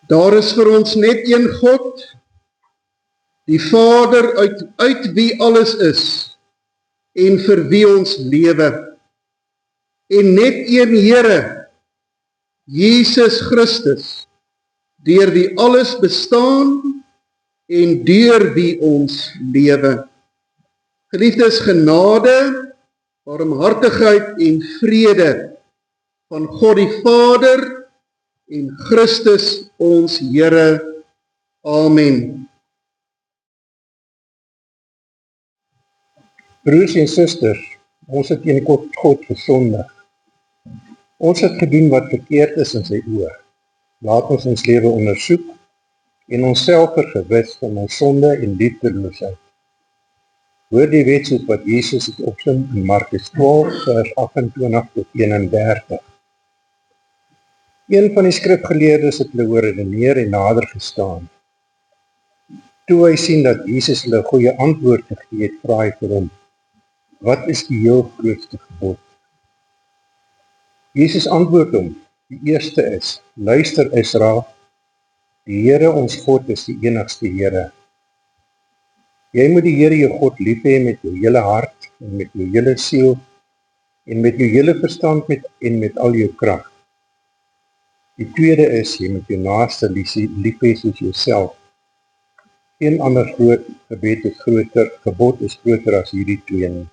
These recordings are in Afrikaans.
Daar is vir ons net een God, die Vader uit wie alles is, en vir wie ons lewe. En net een Here, Jesus Christus, deur wie alles bestaan, en deur wie ons lewe. Geliefdes, genade, barmhartigheid en vrede van God die Vader en Christus ons Here. Amen. Broers en susters, ons het teen God gesondig. Ons het gedoen wat verkeerd is in sy oë. Laat ons ons lewe ondersoek en onsself vergewis van ons sonde en liefdeloosheid. Hoor die wetsoek wat Jesus het opsom in Markus 12 vers 28 tot 31. Een van die skrifgeleerdes het hulle hoor redeneer en nader gestaan. Toe hy sien dat Jesus hulle 'n goeie antwoord gegee het, vra hy vir hom: "Wat is die heel grootste gebod?" Jesus antwoord hom: "Die eerste is: Luister Israel, die Here ons God is die enigste Here. Jy moet die Here jou God lief hê met jou hele hart en met jou hele siel en met jou hele verstand en met al jou krag. Die tweede is: jy moet jou naaste lief hê soos jouself. Geen ander gebod is groter as hierdie twee nie."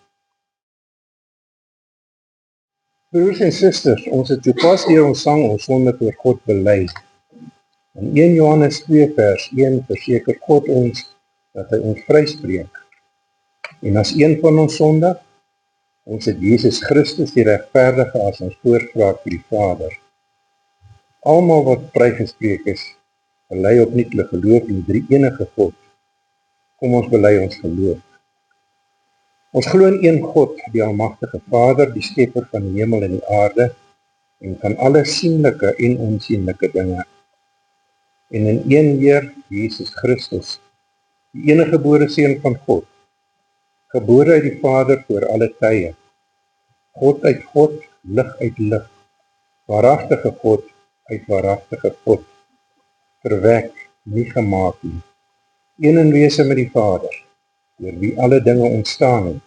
Broers en susters, ons het toepas deur ons sang ons sonde voor God bely. In 1 Johannes 2 vers 1 verseker God ons dat hy ons vryspreek. En as een van ons sondig, ons het Jesus Christus die regverdige as ons voorspraak vir die Vader. Almal wat vrygespreek is, bely opnuut hulle geloof in die drie enige God. Kom ons bely ons geloof. Ons glo in een God, die almagtige Vader, die skepper van die hemel en die aarde, en van alle sienlike en onsienlike dinge. En in een Heer, Jesus Christus, die enige gebore Seun van God, gebore uit die Vader voor alle tye, God uit God, lig uit lig, waaragtige God uit waaragtige God, verwek, nie gemaak nie, een in wese met die Vader, deur wie alle dinge ontstaan het,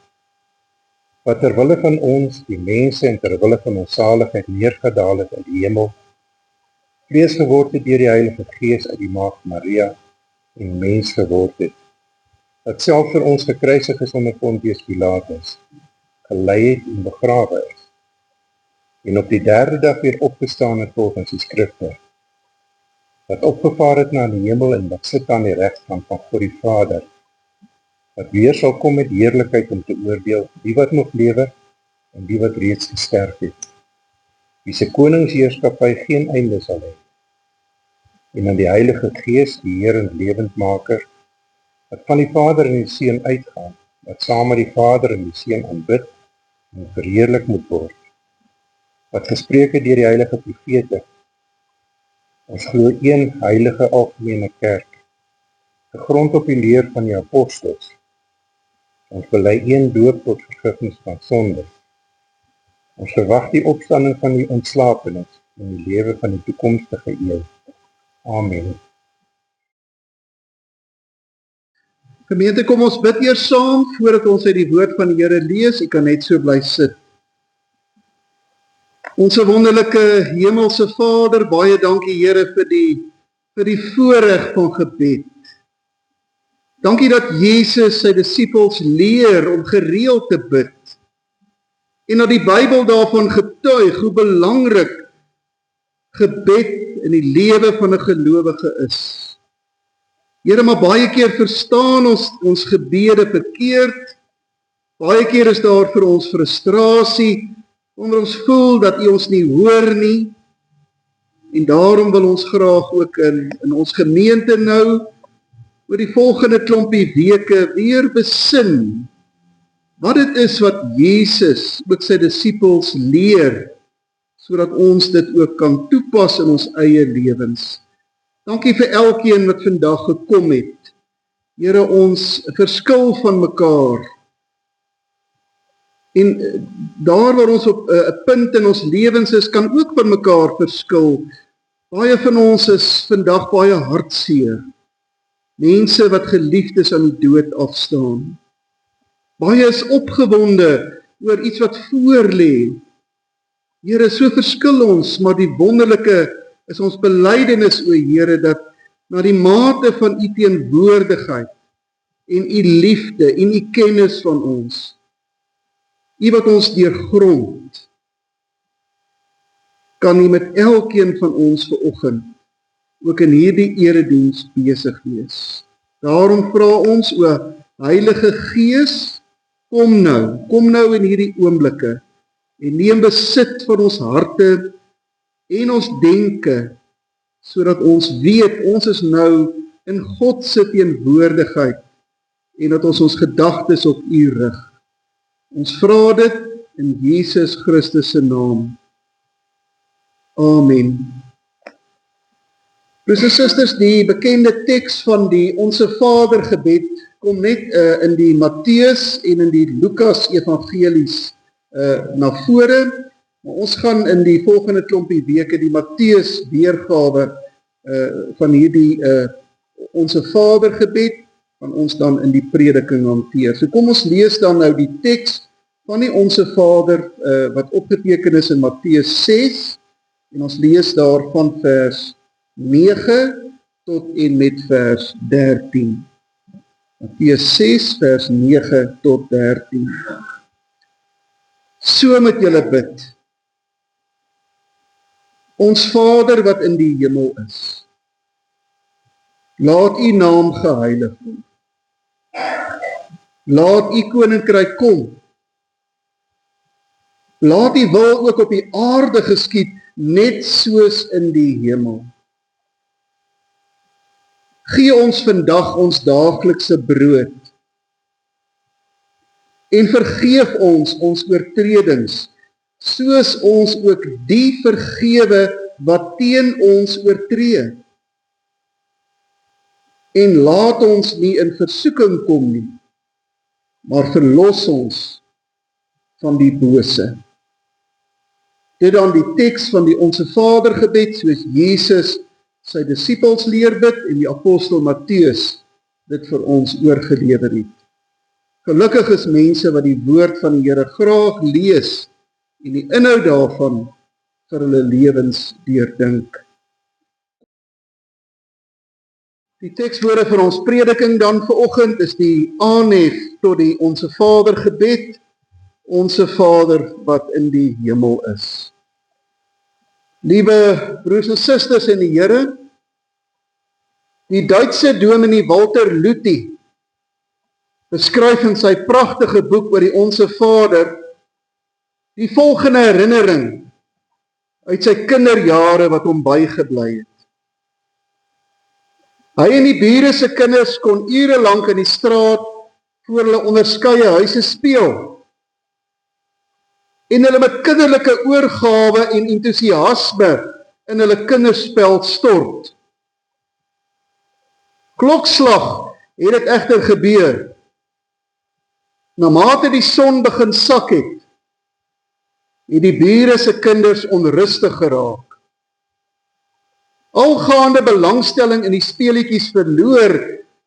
wat terwille van ons, die mense, en terwille van ons saligheid neergedaal het uit die hemel, vlees geword het deur die Heilige Gees uit die Maagd Maria, en mens geword het, dat self vir ons gekruisig is onder Pontius Pilatus, gelei het en begrawe is, en op die derde dag weer opgestaan het volgens die skrifte, wat opgevaar het na die hemel en wat sit aan die regterkant van God die Vader, wat weer sal kom met heerlikheid om te oordeel die wat nog lewe en die wat reeds gesterf het, wie se koningsheerskappy geen einde sal hê, en aan die Heilige Gees, die Heer en lewendmaker, wat van die Vader en die Seun uitgaan, wat saam met die Vader en die Seun aanbid en verheerlik moet word, wat gespreek het deur die heilige profete. Ons glo een heilige algemene kerk, gegrond op die leer van die apostels. Ons bely een doop tot vergifnis van sondes. Ons verwag die opstanding van die ontslapenes en die lewe van die toekomstige eeu. Amen. Gemeente, kom ons bid eers saam, voordat ons uit die woord van die Here lees. U kan net so bly sit. Onse wonderlike hemelse Vader, baie dankie Here vir die voorreg van gebed. Dankie dat Jesus sy disippels leer om gereeld te bid. En dat die Bybel daarvan getuig hoe belangrik gebed in die lewe van 'n gelowige is. Here, maar baie keer verstaan ons gebede verkeerd. Baie keer is daar vir ons frustrasie, omdat ons voel dat U ons nie hoor nie. En daarom wil ons graag ook in ons gemeente nou, oor die volgende klompie weke, weer besin, wat dit is wat Jesus ook sy disippels leer, sodat ons dit ook kan toepas in ons eie lewens. Dankie vir elkeen wat vandag gekom het. Here, ons verskil van mekaar. En daar waar ons op 'n punt in ons lewens is, kan ook van mekaar verskil. Baie van ons is vandag baie hartseer. Mense wat geliefdes aan die dood afstaan. Baie is opgewonde oor iets wat voor lê. Here, so verskil ons, maar die wonderlike is ons belydenis, o Here, dat na die mate van u teenwoordigheid en u liefde en u kennis van ons, u wat ons deurgrond, kan u met elkeen van ons vanoggend ook in hierdie erediens besig wees. Daarom vra ons, o Heilige Gees, kom nou in hierdie oomblikke en neem besit van ons harte en ons denke, sodat ons weet, ons is nou in God se teenwoordigheid en dat ons gedagtes op u rig. Ons vra dit in Jesus Christus se naam. Amen. Broers en susters, die bekende teks van die Onse Vader gebed kom net in die Matteus en in die Lukas evangelies na vore. Maar ons gaan in die volgende klompie weke die Matteus weergawe van hierdie Onse Vader gebed van ons dan in die prediking hanteer. So kom ons lees dan nou die teks van die Onse Vader wat opgeteken is in Matteus 6 en ons lees daar van vers 9 tot en met vers 13. Matteus 6 vers 9 tot 13. So moet julle bid. Ons Vader wat in die hemel is, laat u naam geheilig word. Laat u koninkryk kom. Laat u wil ook op die aarde geskied, net soos in die hemel. Gee ons vandag ons daaglikse brood en vergeef ons oortredings, soos ons ook die vergewe wat teen ons oortree. En laat ons nie in versoeking kom nie, maar verlos ons van die bose. Dit dan die teks van die Onse Vader gebed, soos Jesus sy disippels leer bid en die apostel Matteus dit vir ons oorgelewer het. Gelukkig is mense wat die woord van die Here graag lees en die inhoud daarvan vir hulle lewens deurdink. Die tekswoorde vir ons prediking dan vanoggend is die aanhef tot die Onse Vader gebed, Onse Vader wat in die hemel is. Liewe broers en susters in die Here, die Duitse dominee Walter Lüthi beskryf in sy pragtige boek oor die Onse Vader die volgende herinnering uit sy kinderjare wat hom bygebly het. Hy en die bure se kinders kon ure lank in die straat voor hulle onderskeie huise speel en hulle met kinderlike oorgawe en entoesiasme in hulle kinderspel stort. Klokslag het dit egter gebeur. Naarmate die son begin sak het die bure se kinders onrustig geraak. Algaande belangstelling in die speelietjies verloor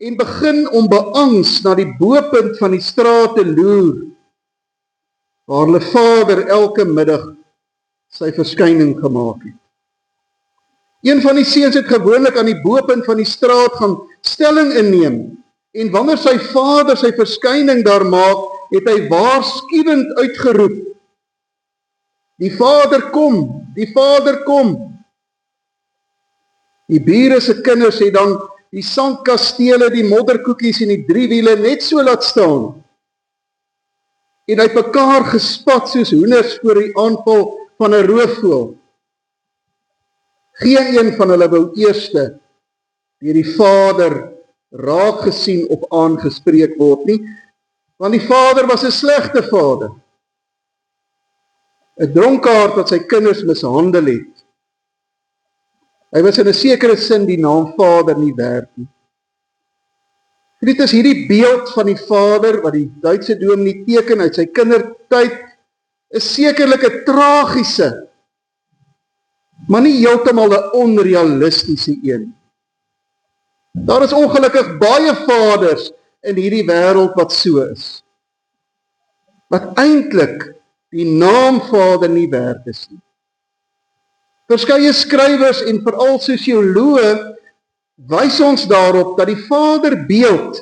en begin om beangs na die bopunt van die straat te loer, waar hulle vader elke middag sy verskyning gemaak het. Een van die seuns het gewoonlik aan die bopunt van die straat gaan stelling inneem, en wanneer sy vader sy verskyning daar maak, het hy waarskuwend uitgeroep: "Die Vader kom, die Vader kom." Die bure se kinders het dan die sandkastele, die modderkoekies en die driewiele net so laat staan en uit mekaar gespat soos hoenders voor die aanval van 'n roofvoël. Geen een van hulle wou eerste deur die Vader raak gesien of aangespreek word nie, want die Vader was 'n slegte vader. 'n Dronkaard wat sy kinders mishandel het. Hy was in 'n sekere sin die naam Vader nie werd nie. Dit is hierdie beeld van die Vader wat die Duitse dominee teken uit sy kindertyd, is sekerlik 'n tragiese maar nie heeltemal 'n onrealistiese een. Daar is ongelukkig baie vaders in hierdie wêreld wat so is, wat eintlik die naam Vader nie werd is nie. Verskeie skrywers en veral sosioloë wys ons daarop dat die Vaderbeeld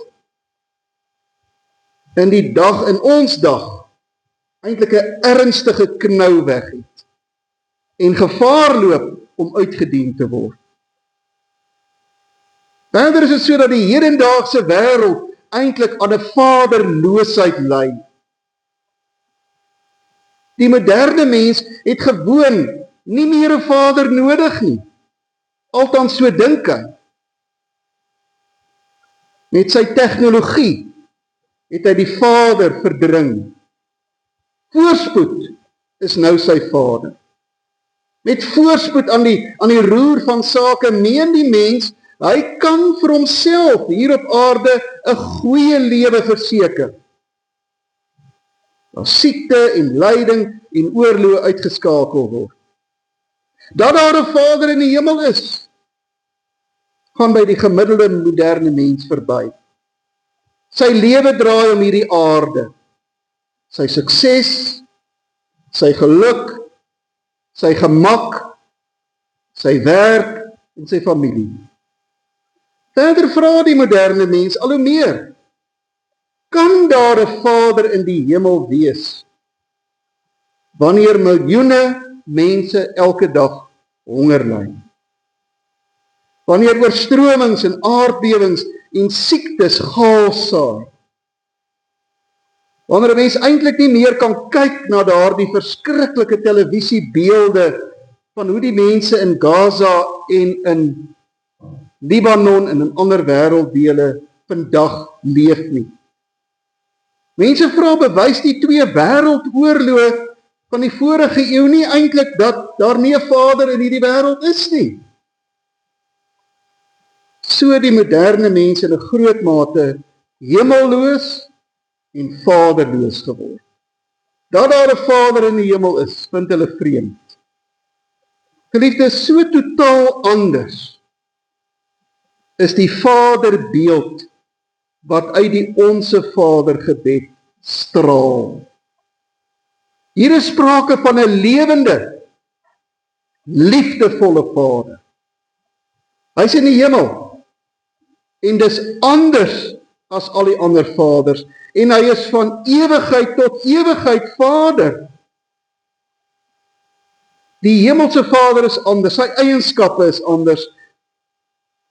in ons dag eintlik 'n ernstige knou weg het en gevaar loop om uitgedien te word. Verder is dit so dat die hedendaagse wêreld eintlik aan 'n vaderloosheid ly. Die moderne mens het gewoon nie meer 'n vader nodig nie. Althans so dink hy. Met sy tegnologie het hy die Vader verdring. Voorspoed is nou sy Vader. Met voorspoed aan die roer van sake meen die mens, hy kan vir homself hier op aarde 'n goeie lewe verseker. Waar siekte en lyding en oorloë uitgeskakel word. Dat daar 'n Vader in die hemel is, gaan by die gemiddelde moderne mens verby. Sy lewe draai om hierdie aarde. Sy sukses, sy geluk, sy gemak, sy werk en sy familie. Verder vra die moderne mens al hoe meer. Kan daar 'n Vader in die hemel wees, wanneer miljoene mense elke dag honger ly? Wanneer oorstromings en aardbewings en siektes chaos saai? Wanneer 'n mens eintlik nie meer kan kyk na daardie verskriklike televisiebeelde van hoe die mense in Gaza en in Libanon en in ander wêrelddele vandag leef nie. Mense vra, bewys die 2 wêreldoorloë van die vorige eeu nie eintlik dat daar nie 'n Vader in hierdie wêreld is nie? So die moderne mense in 'n groot mate hemelloos en vaderloos geword. Dat daar 'n Vader in die hemel is, vind hulle vreemd. Geliefdes, so totaal anders is die Vaderbeeld wat uit die Onse Vader gebed straal. Hier is sprake van 'n lewende, liefdevolle Vader. Hy's in die hemel en dis anders as al die ander vaders en hy is van ewigheid tot ewigheid Vader. Die hemelse Vader is anders, sy eienskappe is anders.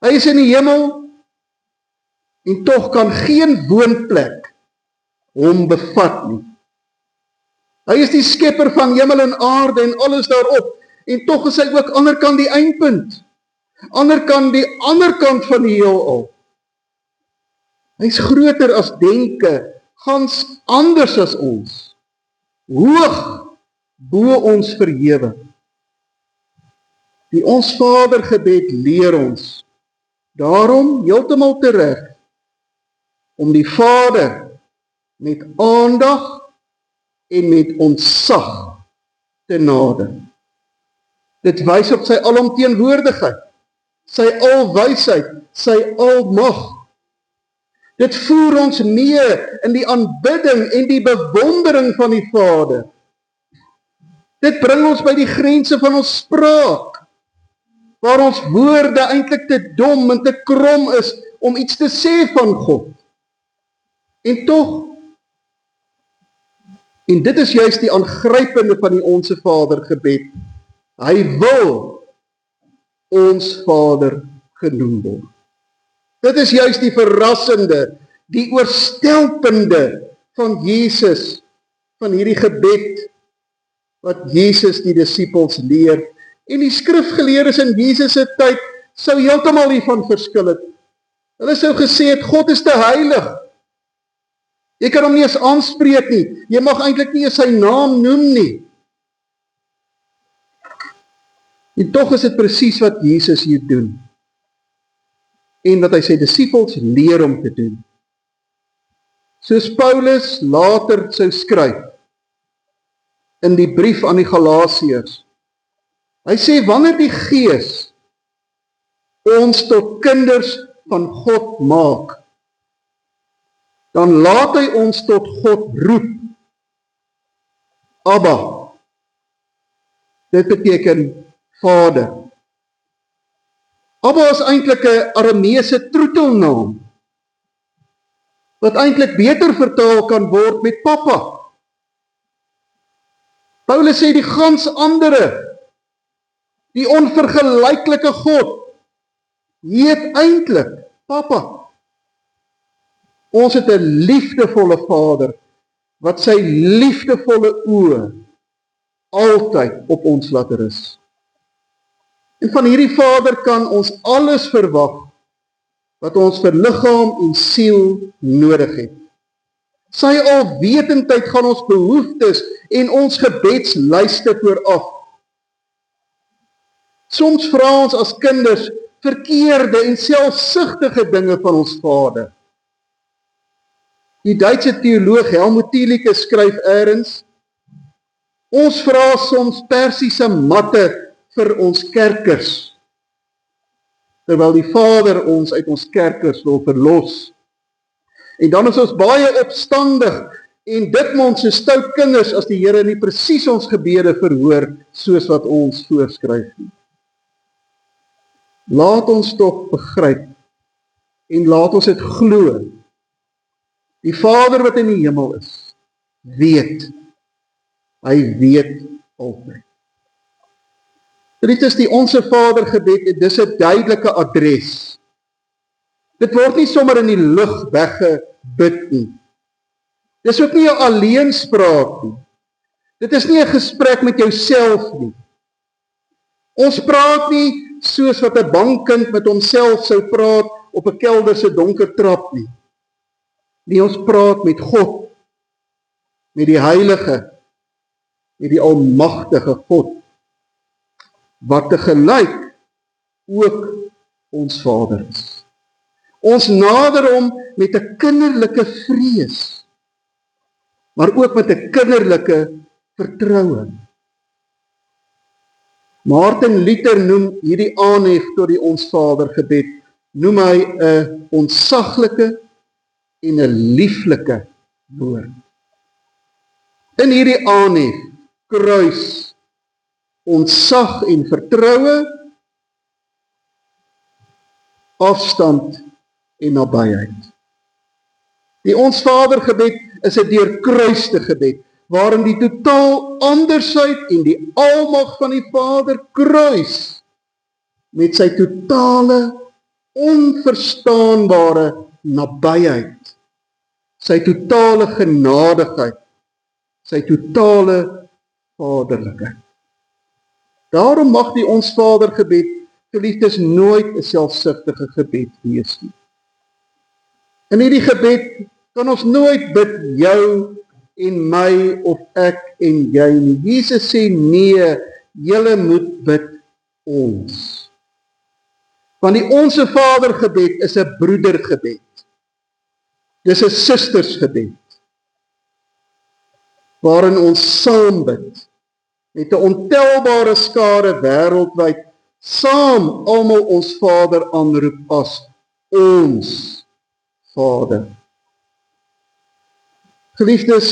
Hy is in die hemel en tog kan geen woonplek hom bevat nie. Hy is die skepper van hemel en aarde en alles daarop en tog is hy ook anderkant die eindpunt. Die ander kant van die heelal. Hy's groter as denke, gans anders as ons. Hoog bo ons verhewe. Die Ons Vader gebed leer ons daarom heeltemal tereg om die Vader met aandag en met ontzag te nader. Dit wys op sy alomteenwoordigheid, sy alwysheid, sy almag. Dit voer ons mee in die aanbidding en die bewondering van die Vader. Dit bring ons by die grense van ons spraak, waar ons woorde eintlik te dom en te krom is om iets te sê van God. En tog, en dit is juist die aangrypende van die Onse Vader gebed, hy wil ons Vader genoem word. Dit is juist die verrassende, die oorstelpende van Jesus, van hierdie gebed, wat Jesus die disippels leer. En die skrifgeleerdes in Jesus se tyd sou heeltemal hiervan verskil het. Hulle sou gesê het, God is te heilig. Jy kan hom nie eens aanspreek nie. Jy mag eintlik nie eens sy naam noem nie. En tog is dit presies wat Jesus hier doen. En wat hy sy disippels leer om te doen. Soos Paulus later sou skryf in die brief aan die Galasiërs. Hy sê, wanneer die Gees ons tot kinders van God maak, dan laat hy ons tot God roep. Abba. Dit beteken Vader. Abba is eintlik 'n Arameese troetelnaam, wat eintlik beter vertaal kan word met Papa. Paulus sê die gans andere, die onvergelyklike God, heet eintlik Papa. Ons het 'n liefdevolle Vader, wat sy liefdevolle oë altyd op ons laat rus. En van hierdie Vader kan ons alles verwag, wat ons vir liggaam en siel nodig het. Sy alwetendheid gaan ons behoeftes en ons gebedslyste vooraf. Soms vra ons as kinders verkeerde en selfsugtige dinge van ons Vader. Die Duitse teoloog Helmut Thielicke skryf eers, ons vra soms persiese matte vir ons kerkers, terwyl die Vader ons uit ons kerkers wil verlos. En dan is ons baie opstandig en ditmond so stout kinders as die Here nie presies ons gebede verhoor soos wat ons voorskryf nie. Laat ons tog begryp en laat ons dit glo. Die Vader wat in die hemel is, weet. Hy weet altyd. Dit is die Onse Vader gebed en dis 'n duidelike adres. Dit word nie sommer in die lug weggebid nie. Dis ook nie 'n alleenspraak nie. Dit is nie 'n gesprek met jouself nie. Ons praat nie soos wat 'n bang kind met homself sou praat op 'n kelder se donker trap nie. Nee, ons praat met God, met die Heilige, met die almagtige God, wat tegelyk ook ons Vader is. Ons nader hom met 'n kinderlike vrees, maar ook met 'n kinderlike vertroue. Martin Luther noem hierdie aanhef tot die Ons Vader gebed, noem hy 'n ontsaglike en 'n lieflike woord. In hierdie aanhef kruis ontsag en vertroue, afstand en nabyheid. Die Ons Vader gebed is 'n deurkruiste gebed, waarin die totaal andersheid en die almag van die Vader kruis met sy totale onverstaanbare nabyheid, sy totale genadigheid, sy totale vaderlikheid. Daarom mag die Ons Vader gebed, geliefdes, nooit 'n selfsugtige gebed wees nie. In hierdie gebed kan ons nooit bid jou en my of ek en jy nie. Jesus sê nee, julle moet bid ons. Want die Onse Vader gebed is 'n broedergebed. Dis 'n sustersgebed, waarin ons saam bid, met 'n ontelbare skare wêreldwyd, saam almal ons Vader aanroep as ons Vader. Geliefdes,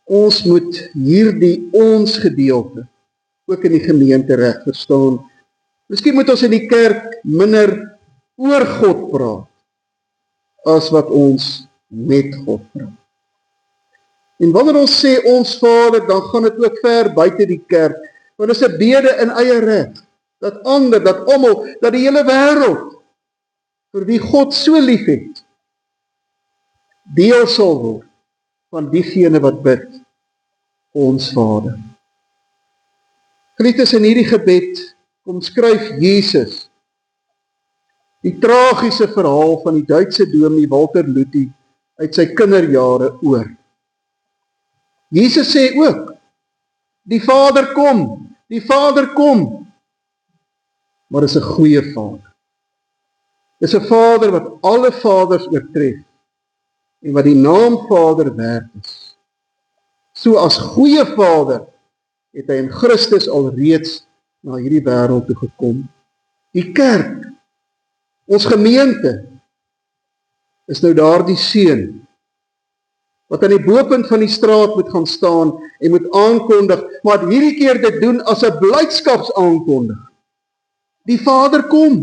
ons moet hierdie ons gedeelte ook in die gemeente reg verstaan. Miskien moet ons in die kerk minder oor God praat as wat ons met God praat. En wanneer ons sê ons Vader, dan gaan dit ook ver buite die kerk, want dit is 'n bede in eie reg, dat ander, dat almal, dat die hele wêreld, vir wie God so lief het, deel sal word van diegene wat bid, ons Vader. Geliefdes, in hierdie gebed kom skryf Jesus die tragiese verhaal van die Duitse dominee Walter Lüthi uit sy kinderjare oor. Jesus sê ook, die Vader kom, maar is 'n goeie Vader. Is 'n Vader wat alle vaders oortref en wat die naam Vader werd is. So as goeie Vader het hy in Christus alreeds na hierdie wêreld toe gekom. Die kerk, ons gemeente, is nou daardie seun, wat aan die bopunt van die straat moet gaan staan en moet aankondig, maar hierdie keer dit doen as 'n blydskapsaankondig. Die Vader kom.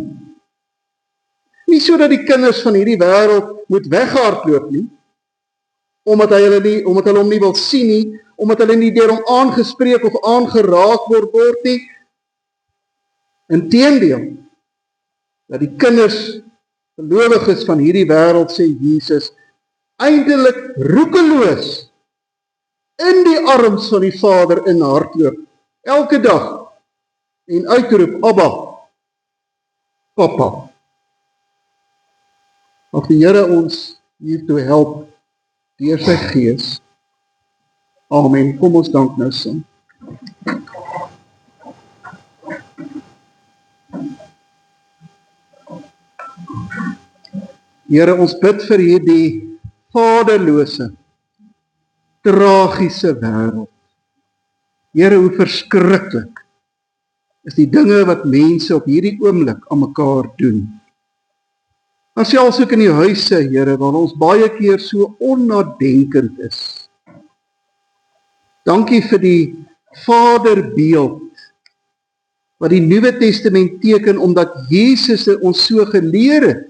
Nie sodat die kinders van hierdie wêreld moet weghardloop nie, omdat hulle hom nie wil sien nie, omdat hulle nie deur hom aangespreek of aangeraak word nie. Inteendeel, dat die kinders, gelowiges van hierdie wêreld, sê Jesus, eindelik roekeloos in die arms van die Vader in hardloop, elke dag, en uitroep, Abba, Papa. Mag die Here ons hiertoe help deur sy Gees. Amen. Kom ons dank nou saam. Here, ons bid vir hierdie vaderlose, tragiese wêreld. Here, hoe verskriklik is die dinge wat mense op hierdie oomblik aan mekaar doen. Maar selfs ook in die huise, Here, waar ons baie keer so onnadenkend is. Dankie vir die Vaderbeeld wat die Nuwe Testament teken omdat Jesus ons so geleer het.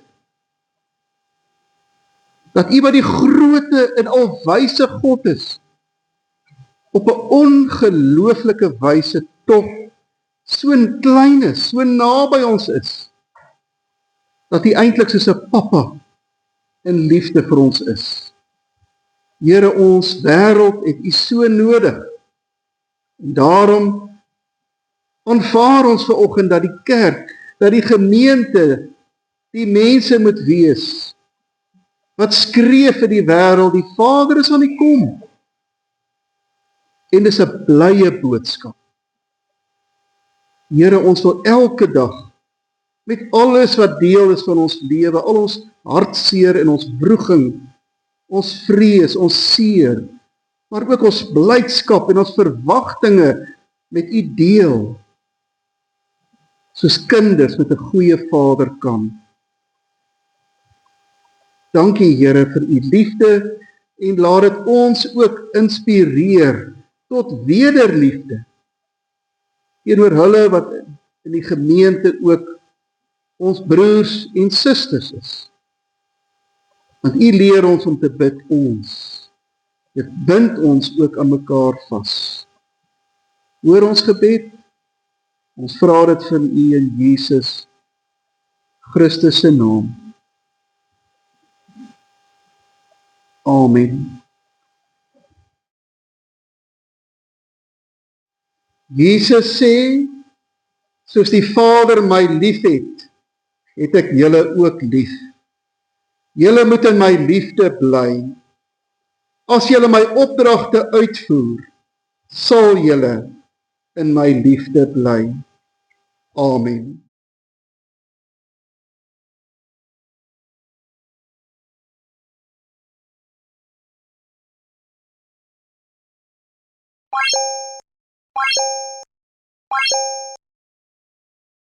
Dat U wat die groote en alwyse God is, op 'n ongelooflike wyse tog so klein is, so naby ons is, dat U eintlik soos 'n pappa in liefde vir ons is. Here, ons wêreld het U so nodig. En daarom aanvaar ons vanoggend dat die kerk, dat die gemeente, die mense moet wees wat skree vir die wêreld, die Vader is aan die kom. En dis 'n blye boodskap. Here, ons wil elke dag, met alles wat deel is van ons lewe, al ons hartseer en ons wroging, ons vrees, ons seer, maar ook ons blydskap en ons verwagtinge met U deel, soos kinders met 'n goeie Vader kan. Dankie, Here, vir U liefde en laat dit ons ook inspireer tot wederliefde teenoor hulle wat in die gemeente ook ons broers en susters is. Want U leer ons om te bid ons. Dit bind ons ook aan mekaar vas. Hoor ons gebed. Ons vra dit van U in Jesus Christus se naam. Amen. Jesus sê, soos die Vader my liefhet, het ek julle ook lief. Julle moet in my liefde bly. As julle my opdragte uitvoer, sal julle in my liefde bly. Amen.